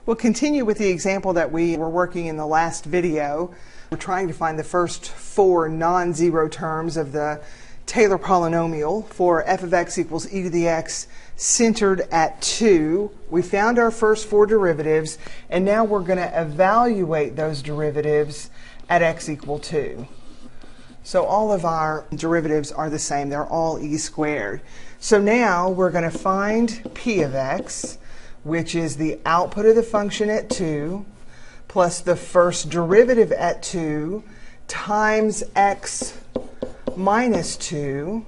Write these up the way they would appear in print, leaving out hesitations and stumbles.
We'll continue with the example that we were working in the last video. We're trying to find the first four non-zero terms of the Taylor polynomial for f of x equals e to the x centered at 2. We found our first four derivatives, and now we're going to evaluate those derivatives at x equal 2. So all of our derivatives are the same. They're all e squared. So now we're going to find p of x, which is the output of the function at 2, plus the first derivative at 2 times x minus 2,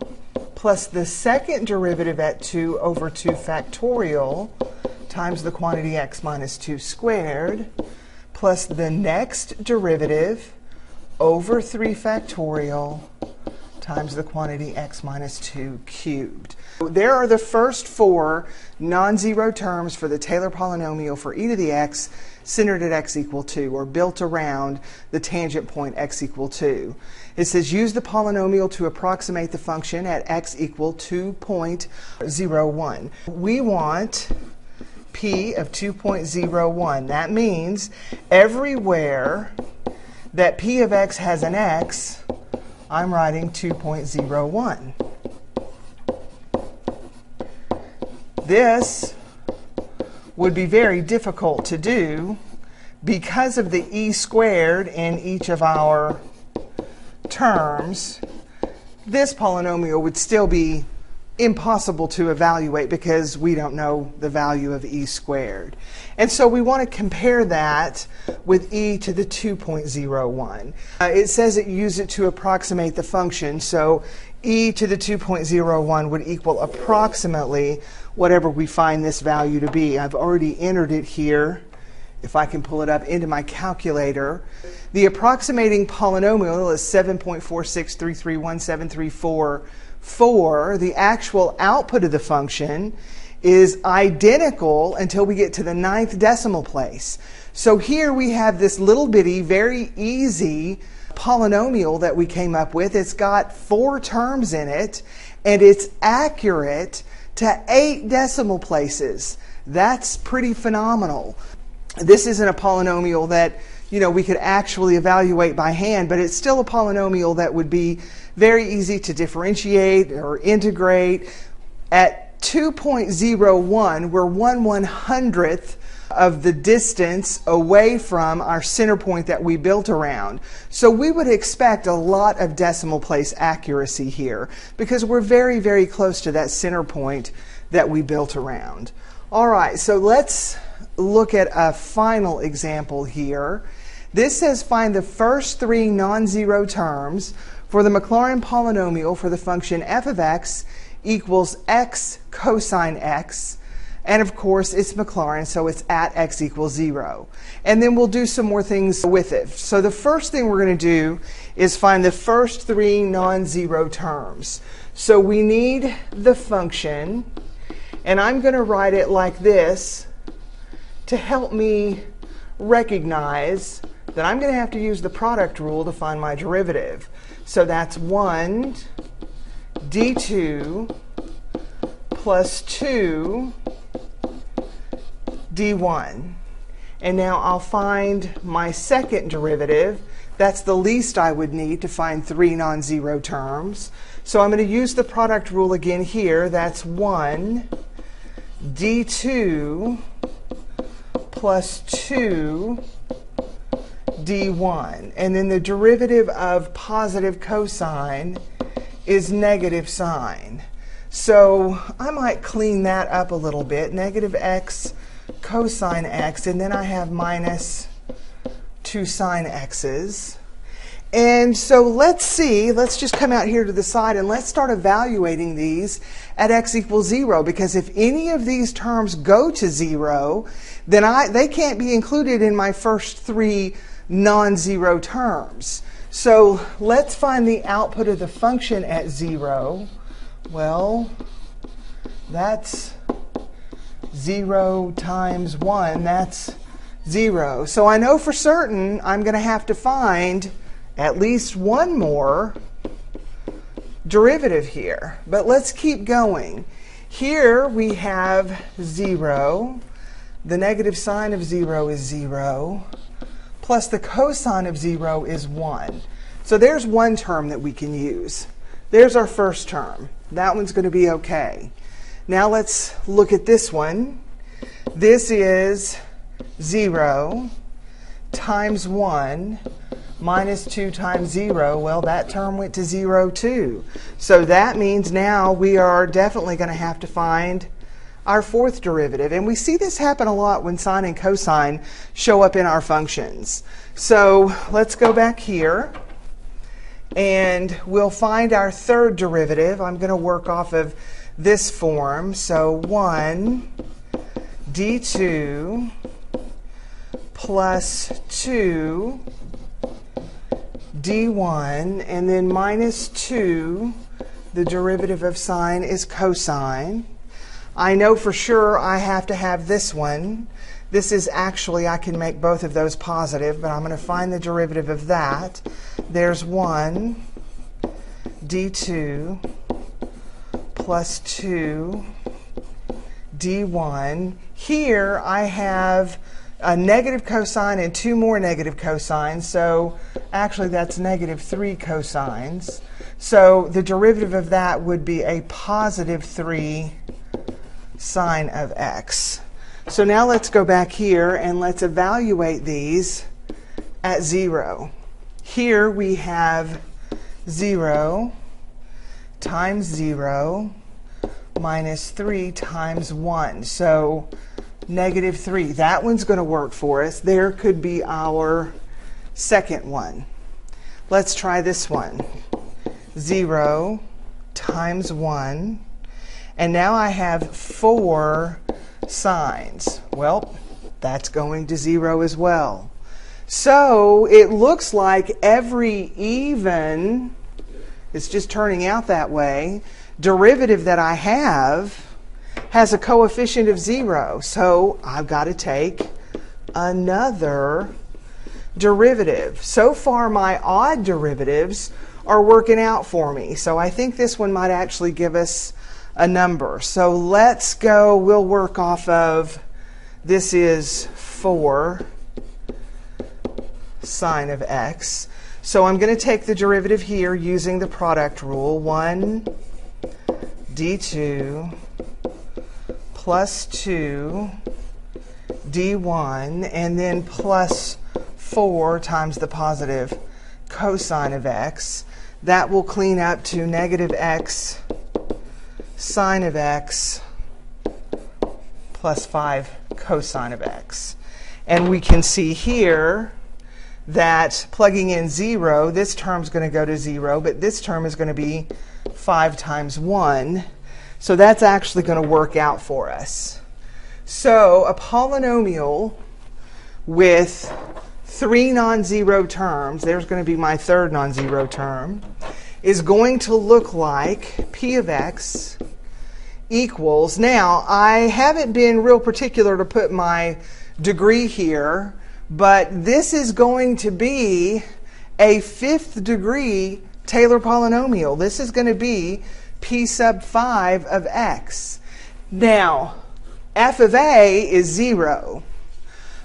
plus the second derivative at 2 over 2 factorial times the quantity x minus 2 squared, plus the next derivative over 3 factorial times the quantity x minus 2 cubed. There are the first four non-zero terms for the Taylor polynomial for e to the x centered at x equal 2, or built around the tangent point x equal 2. It says use the polynomial to approximate the function at x equal 2.01. We want p of 2.01. That means everywhere that p of x has an x, I'm writing 2.01. This would be very difficult to do because of the e squared in each of our terms. This polynomial would still be impossible to evaluate because we don't know the value of e squared. And so we want to compare that with e to the 2.01. It says it use it to approximate the function, so e to the 2.01 would equal approximately whatever we find this value to be. I've already entered it here, if I can pull it up into my calculator. The approximating polynomial is 7.46331734. The actual output of the function is identical until we get to the 9th decimal place. So here we have this little bitty, very easy polynomial that we came up with. It's got 4 terms in it, and it's accurate to 8 decimal places. That's pretty phenomenal. This isn't a polynomial that we could actually evaluate by hand, but it's still a polynomial that would be very easy to differentiate or integrate. At 2.01, we're 1/100th of the distance away from our center point that we built around. So we would expect a lot of decimal place accuracy here because we're very, very close to that center point that we built around. All right, so let's look at a final example here. This says find the first 3 non-zero terms for the Maclaurin polynomial for the function f of x equals x cosine x. And of course, it's Maclaurin, so it's at x equals 0. And then we'll do some more things with it. So the first thing we're going to do is find the first 3 non-zero terms. So we need the function, and I'm going to write it like this to help me recognize that I'm going to have to use the product rule to find my derivative. So that's 1 d2 plus 2 d1. And now I'll find my second derivative. That's the least I would need to find 3 non-zero terms. So I'm going to use the product rule again here. That's 1 d2 plus 2 d1. And then the derivative of positive cosine is negative sine. So I might clean that up a little bit. Negative x cosine x, and then I have minus 2 sine x's. And so let's just come out here to the side and let's start evaluating these at x equals 0, because if any of these terms go to 0, then they can't be included in my first 3 non-zero terms. So let's find the output of the function at 0. Well, that's 0 times 1, that's 0. So I know for certain I'm going to have to find at least one more derivative here. But let's keep going. Here we have 0, the negative sign of 0 is 0, plus the cosine of 0 is 1. So there's one term that we can use. There's our first term. That one's going to be okay. Now let's look at this one. This is 0 times 1 minus 2 times 0. Well, that term went to 0 too. So that means now we are definitely going to have to find our fourth derivative. And we see this happen a lot when sine and cosine show up in our functions. So let's go back here and we'll find our third derivative. I'm going to work off of this form. So 1 d2 plus 2 d1, and then minus 2, the derivative of sine is cosine. I know for sure I have to have this one. This is actually, I can make both of those positive, but I'm going to find the derivative of that. There's 1 d2 plus 2 d1. Here I have a negative cosine and 2 more negative cosines. So actually that's negative 3 cosines. So the derivative of that would be a positive 3 sine of x. So now let's go back here and let's evaluate these at 0. Here we have 0 times 0 minus 3 times 1. So negative 3. That one's going to work for us. There could be our second one. Let's try this one. 0 times 1. And now I have 4 sines. Well, that's going to 0 as well. So it looks like every even, it's just turning out that way, derivative that I have has a coefficient of 0. So I've got to take another derivative. So far my odd derivatives are working out for me. So I think this one might actually give us a number. So let's go, we'll work off of, this is 4 sine of x. So I'm going to take the derivative here using the product rule. 1 d2 plus 2 d1, and then plus 4 times the positive cosine of x. That will clean up to negative x sine of x plus 5 cosine of x. And we can see here that plugging in 0, this term's going to go to 0, but this term is going to be 5 times 1. So that's actually going to work out for us. So a polynomial with 3 non-zero terms, there's going to be my third non-zero term, is going to look like p of x equals, now I haven't been real particular to put my degree here, but this is going to be a 5th degree Taylor polynomial. This is going to be p sub 5 of x. Now, f of a is 0,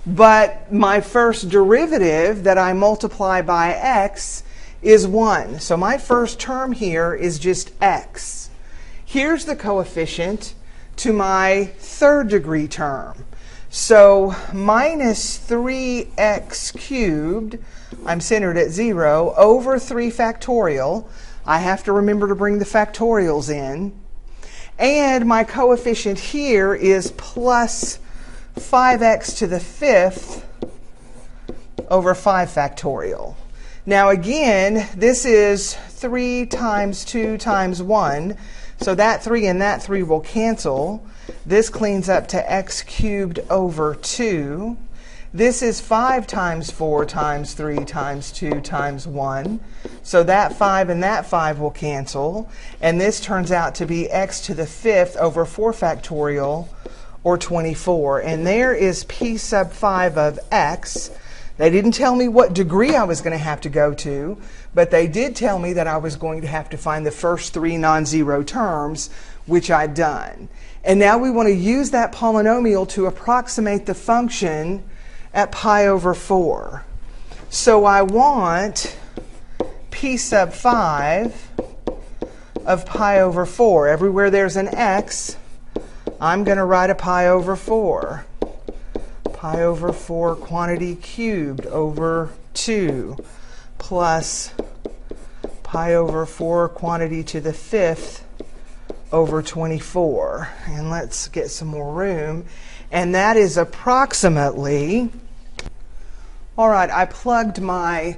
but my first derivative that I multiply by x is 1. So my first term here is just x. Here's the coefficient to my third degree term. So minus 3x cubed, I'm centered at 0, over 3 factorial. I have to remember to bring the factorials in. And my coefficient here is plus 5x to the 5th over 5 factorial. Now again, this is 3 times 2 times 1. So that 3 and that 3 will cancel. This cleans up to x cubed over 2. This is 5 times 4 times 3 times 2 times 1. So that 5 and that 5 will cancel. And this turns out to be x to the 5th over 4 factorial, or 24. And there is p sub 5 of x. They didn't tell me what degree I was going to have to go to, but they did tell me that I was going to have to find the first 3 non-zero terms which I've done. And now we want to use that polynomial to approximate the function at pi over 4. So I want p sub 5 of pi over 4. Everywhere there's an x, I'm going to write a pi over 4. Pi over 4 quantity cubed over 2 plus pi over 4 quantity to the 5th over 24. And let's get some more room. And that is approximately, all right, I plugged my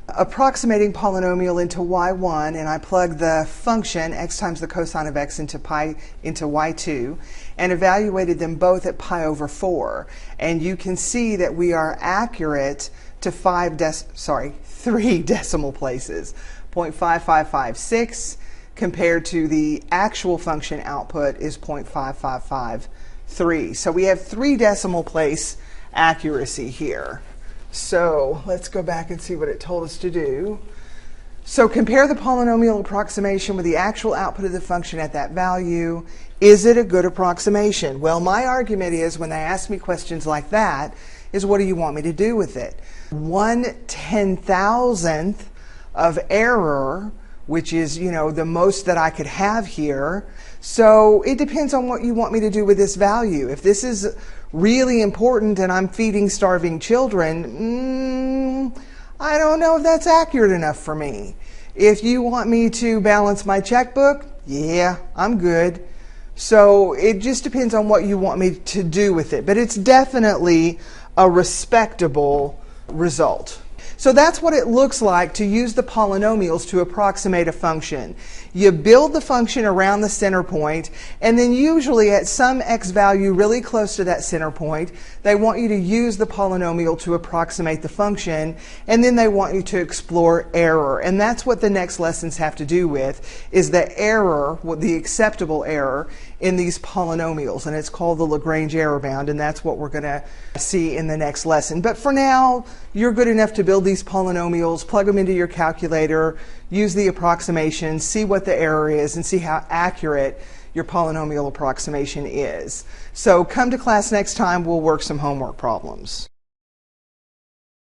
approximating polynomial into y1, and I plugged the function x times the cosine of x into y2, and evaluated them both at pi over 4. And you can see that we are accurate to 3 decimal places, 0.5556, compared to the actual function output is 0.5553. So we have 3 decimal place accuracy here. So let's go back and see what it told us to do. So compare the polynomial approximation with the actual output of the function at that value. Is it a good approximation? Well, my argument is, when they ask me questions like that, is what do you want me to do with it? 1/10,000th of error, which is, the most that I could have here. So it depends on what you want me to do with this value. If this is really important and I'm feeding starving children, I don't know if that's accurate enough for me. If you want me to balance my checkbook, yeah, I'm good. So it just depends on what you want me to do with it. But it's definitely a respectable result. So that's what it looks like to use the polynomials to approximate a function. You build the function around the center point, and then usually at some x value really close to that center point, they want you to use the polynomial to approximate the function, and then they want you to explore error. And that's what the next lessons have to do with, is the error, the acceptable error in these polynomials. And it's called the Lagrange error bound, and that's what we're going to see in the next lesson. But for now, you're good enough to build these polynomials, plug them into your calculator, use the approximation, see what the error is, and see how accurate your polynomial approximation is. So come to class next time, we'll work some homework problems.